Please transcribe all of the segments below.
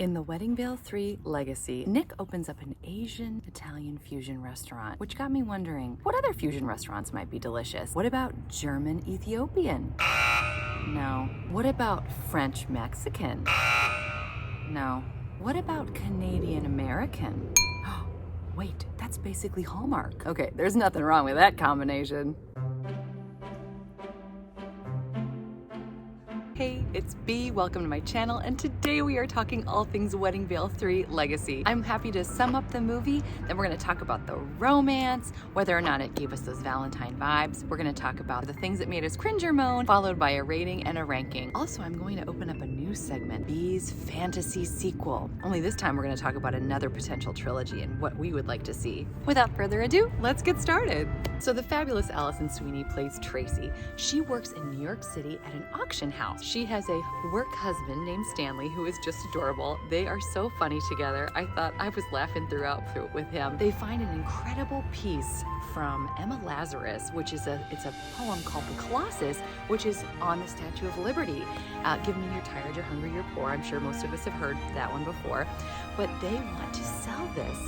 In the Wedding Veil 3 Legacy, Nick opens up an Asian Italian fusion restaurant, which got me wondering, what other fusion restaurants might be delicious? What about German Ethiopian? No. What about French Mexican? No. What about Canadian American? Wait, that's basically Hallmark. Okay, there's nothing wrong with that combination. Hey, it's B. Welcome to my channel, and today we are talking all things Wedding Veil 3 Legacy. I'm happy to sum up the movie, then we're going to talk about the romance, whether or not it gave us those Valentine vibes. We're going to talk about the things that made us cringe or moan, followed by a rating and a ranking. Also, I'm going to open up a new segment, B's Fantasy Sequel. Only this time we're going to talk about another potential trilogy and what we would like to see. Without further ado, let's get started. So the fabulous Alison Sweeney plays Tracy. She works in New York City at an auction house. She has a work husband named Stanley who is just adorable. They are so funny together. I thought I was laughing throughout with him. They find an incredible piece from Emma Lazarus, which is it's a poem called The Colossus, which is on the Statue of Liberty. Give me you're tired, you're hungry, you're poor. I'm sure most of us have heard that one before. But they want to sell this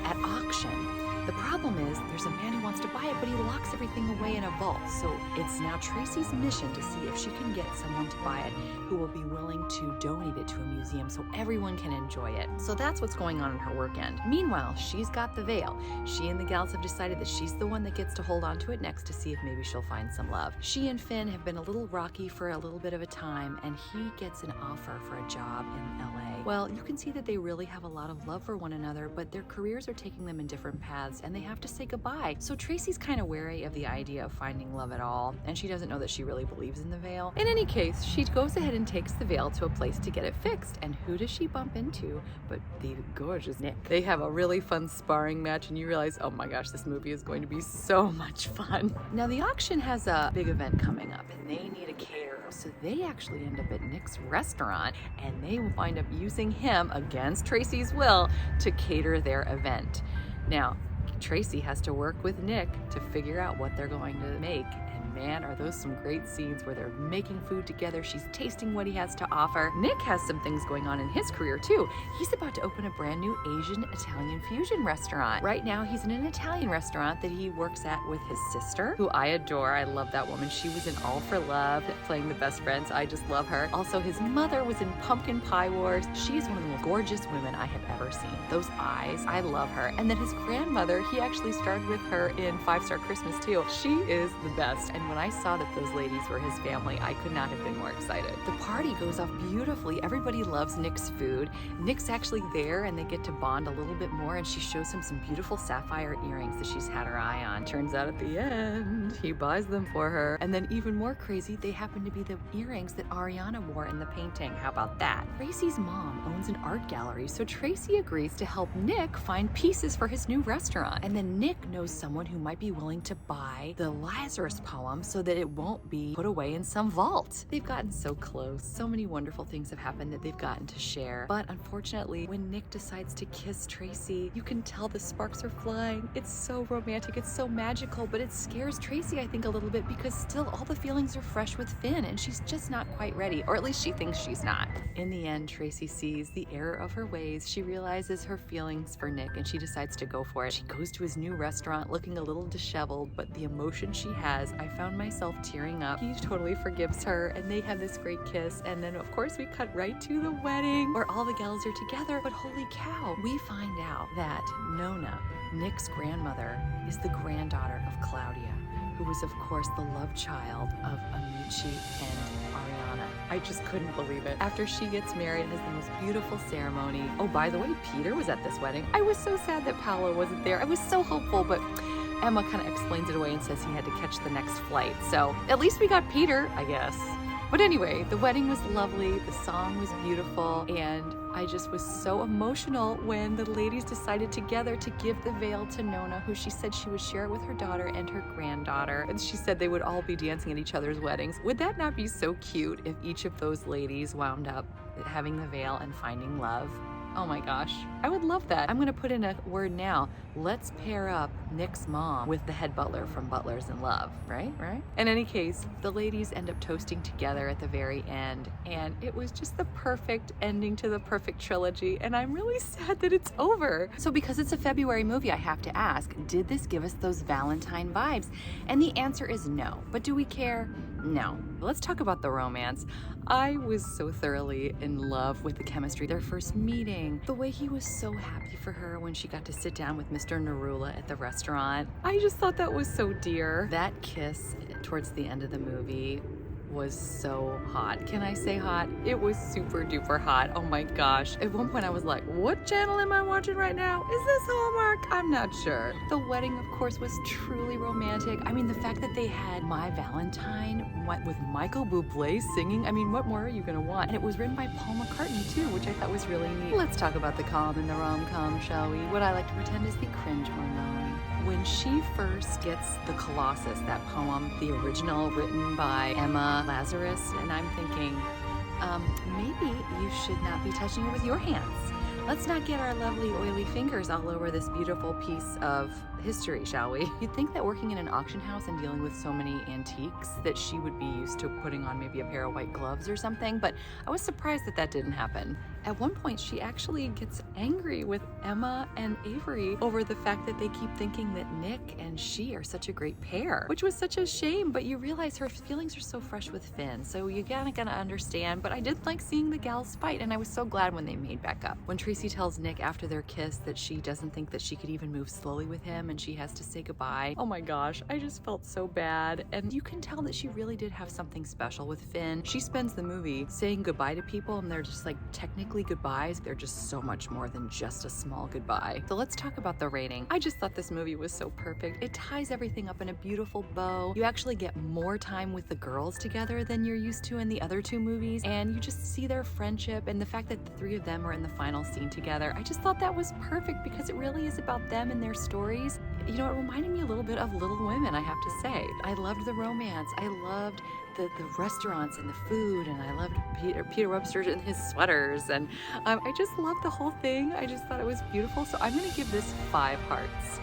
at auction. The problem is there's a man who wants to buy it, but he locks everything away in a vault. So it's now Tracy's mission to see if she can get someone to buy it who will be willing to donate it to a museum so everyone can enjoy it. So that's what's going on in her work end. Meanwhile, she's got the veil. She and the gals have decided that she's the one that gets to hold on to it next to see if maybe she'll find some love. She and Finn have been a little rocky for a little bit of a time, and he gets an offer for a job in LA. Well, you can see that they really have a lot of love for one another, but their careers are taking them in different paths and they have to say goodbye. So Tracy's kind of wary of the idea of finding love at all, and she doesn't know that she really believes in the veil. In any case, she goes ahead and takes the veil to a place to get it fixed, and who does she bump into but the gorgeous Nick? They have a really fun sparring match, and you realize, oh my gosh, this movie is going to be so much fun. Now the auction has a big event coming up, and they need a caterer. So they actually end up at Nick's restaurant, and they will wind up using him, against Tracy's will, to cater their event. Now, Tracy has to work with Nick to figure out what they're going to make. And man, are those some great scenes where they're making food together. She's tasting what he has to offer. Nick has some things going on in his career too. He's about to open a brand new Asian Italian fusion restaurant. Right now, he's in an Italian restaurant that he works at with his sister, who I adore. I love that woman. She was in All for Love, playing the best friends. I just love her. Also, his mother was in Pumpkin Pie Wars. She's one of the most gorgeous women I have ever seen. Those eyes, I love her. And then his grandmother, he actually starred with her in 5 Star Christmas too. She is the best. And when I saw that those ladies were his family, I could not have been more excited. The party goes off beautifully. Everybody loves Nick's food. Nick's actually there, and they get to bond a little bit more, and she shows him some beautiful sapphire earrings that she's had her eye on. Turns out at the end, he buys them for her. And then even more crazy, they happen to be the earrings that Ariana wore in the painting. How about that? Tracy's mom owns an art gallery, so Tracy agrees to help Nick find pieces for his new restaurant. And then Nick knows someone who might be willing to buy the Lazarus poem so that it won't be put away in some vault. They've gotten so close. So many wonderful things have happened that they've gotten to share. But unfortunately, when Nick decides to kiss Tracy, you can tell the sparks are flying. It's so romantic, it's so magical, but it scares Tracy, I think, a little bit because still all the feelings are fresh with Finn and she's just not quite ready, or at least she thinks she's not. In the end, Tracy sees the error of her ways. She realizes her feelings for Nick and she decides to go for it. She goes to his new restaurant looking a little disheveled, but the emotion she has, I found myself tearing up. He totally forgives her and they have this great kiss, and then of course we cut right to the wedding where all the gals are together. But holy cow, we find out that Nona, Nick's grandmother, is the granddaughter of Claudia, who was of course the love child of Amici and Ariana. I just couldn't believe it. After she gets married, has the most beautiful ceremony. Oh, by the way, Peter was at this wedding. I was so sad that Paolo wasn't there. I was so hopeful, but Emma kind of explains it away and says he had to catch the next flight. So at least we got Peter, I guess. But anyway, the wedding was lovely, the song was beautiful, and I just was so emotional when the ladies decided together to give the veil to Nona, who she said she would share it with her daughter and her granddaughter. And she said they would all be dancing at each other's weddings. Would that not be so cute if each of those ladies wound up having the veil and finding love? Oh my gosh, I would love that. I'm gonna put in a word now. Let's pair up Nick's mom with the head butler from Butlers in Love, right? In any case, the ladies end up toasting together at the very end, and it was just the perfect ending to the perfect trilogy, and I'm really sad that it's over. So because it's a February movie, I have to ask, did this give us those Valentine vibes? And the answer is no. But do we care? No. Let's talk about the romance. I was so thoroughly in love with the chemistry. Their first meeting, the way he was so happy for her when she got to sit down with Mr. Narula at the restaurant. I just thought that was so dear. That kiss towards the end of the movie was so hot. Can I say hot? It was super duper hot. Oh my gosh. At one point I was like, what channel am I watching right now? Is this Hallmark? I'm not sure. The wedding, of course, was truly romantic. I mean, the fact that they had My Valentine with Michael Bublé singing, I mean, what more are you gonna want? And it was written by Paul McCartney too, which I thought was really neat. Let's talk about the calm and the rom-com, shall we? What I like to pretend is the cringe hormone. When she first gets the Colossus, that poem, the original written by Emma Lazarus, and I'm thinking, maybe you should not be touching it with your hands. Let's not get our lovely oily fingers all over this beautiful piece of history, shall we? You'd think that working in an auction house and dealing with so many antiques that she would be used to putting on maybe a pair of white gloves or something, but I was surprised that that didn't happen. At one point, she actually gets angry with Emma and Avery over the fact that they keep thinking that Nick and she are such a great pair, which was such a shame, but you realize her feelings are so fresh with Finn, so you gotta understand, but I did like seeing the gals fight, and I was so glad when they made back up. When Tracy tells Nick after their kiss that she doesn't think that she could even move slowly with him and she has to say goodbye. Oh my gosh, I just felt so bad. And you can tell that she really did have something special with Finn. She spends the movie saying goodbye to people and they're just like technically goodbyes. They're just so much more than just a small goodbye. So let's talk about the rating. I just thought this movie was so perfect. It ties everything up in a beautiful bow. You actually get more time with the girls together than you're used to in the other two movies, and you just see their friendship and the fact that the three of them are in the final scene together. I just thought that was perfect because it really is about them and their stories. You know, it reminded me a little bit of Little Women, I have to say. I loved the romance. I loved the restaurants and the food, and I loved Peter Webster and his sweaters, and I just loved the whole thing. I just thought it was beautiful. So I'm going to give this 5 hearts.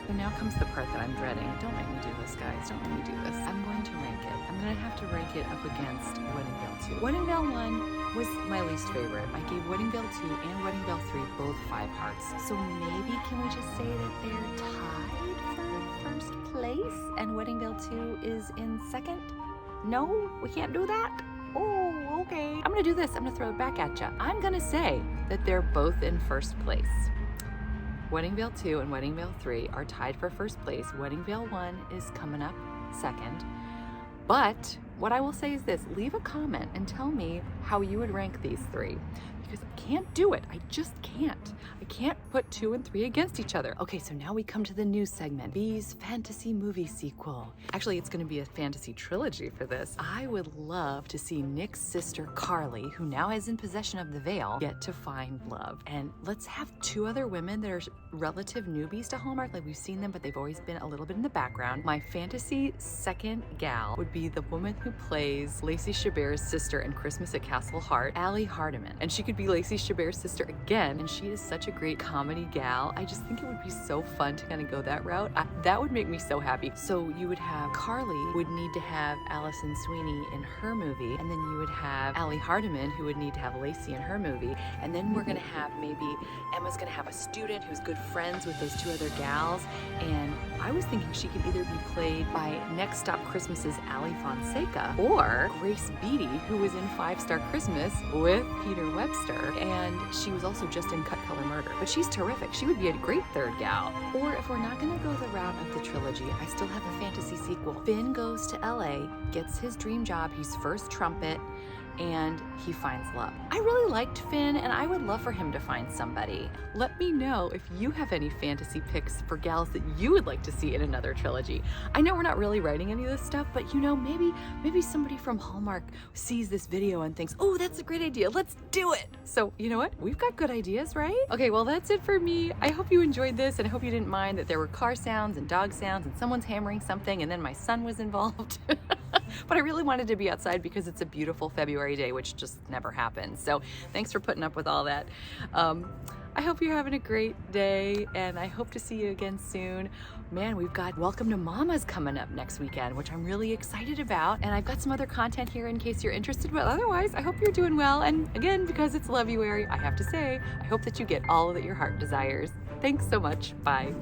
So now comes the part that I'm dreading. Don't make me do this, guys. Don't make me do this. I'm going to rank it. I'm going to have to rank it up against Wedding Veil 2. Wedding Veil 1 was my least favorite. I gave Wedding Veil 2 and Wedding Veil 3 both 5 hearts. So maybe can we just say that they're tied for first place and Wedding Veil 2 is in second? No, we can't do that? Oh, okay. I'm going to do this. I'm going to throw it back at you. I'm going to say that they're both in first place. Wedding Veil 2 and Wedding Veil 3 are tied for first place. Wedding Veil 1 is coming up second. But what I will say is this, leave a comment and tell me how you would rank these 3. Because I can't do it. I just can't. I can't put 2 and 3 against each other. Okay, so now we come to the news segment. B's fantasy movie sequel. Actually, it's going to be a fantasy trilogy for this. I would love to see Nick's sister Carly, who now is in possession of the veil, get to find love. And let's have 2 other women that are relative newbies to Hallmark. Like, we've seen them, but they've always been a little bit in the background. My fantasy second gal would be the woman who plays Lacey Chabert's sister in Christmas at Castle Hart, Allie Hardiman. And she could be Lacey Chabert's sister again, and she is such a great comedy gal. I just think it would be so fun to kind of go that route. That would make me so happy. So you would have Carly would need to have Alison Sweeney in her movie, and then you would have Allie Hardiman who would need to have Lacey in her movie, and then we're gonna have maybe Emma's gonna have a student who's good friends with those 2 other gals, and I was thinking she could either be played by Next Stop Christmas's Ali Fonseca or Grace Beatty, who was in 5 Star Christmas with Peter Webster, and she was also just in Cut Color Murder. But she's terrific. She would be a great third gal. Or if we're not gonna go the route of the trilogy, I still have a fantasy sequel. Finn goes to LA, gets his dream job, he's first trumpet, and he finds love. I really liked Finn, and I would love for him to find somebody. Let me know if you have any fantasy picks for gals that you would like to see in another trilogy. I know we're not really writing any of this stuff, but you know, maybe somebody from Hallmark sees this video and thinks, oh, that's a great idea, let's do it. So you know what? We've got good ideas, right? Okay, well, that's it for me. I hope you enjoyed this, and I hope you didn't mind that there were car sounds and dog sounds and someone's hammering something and then my son was involved. but I really wanted to be outside because it's a beautiful February day, which just never happens. So thanks for putting up with all that. I hope you're having a great day, and I hope to see you again soon. Man, we've got Welcome to Mama's coming up next weekend, which I'm really excited about. And I've got some other content here in case you're interested, but otherwise, I hope you're doing well. And again, because it's Loveuary, I have to say, I hope that you get all that your heart desires. Thanks so much. Bye.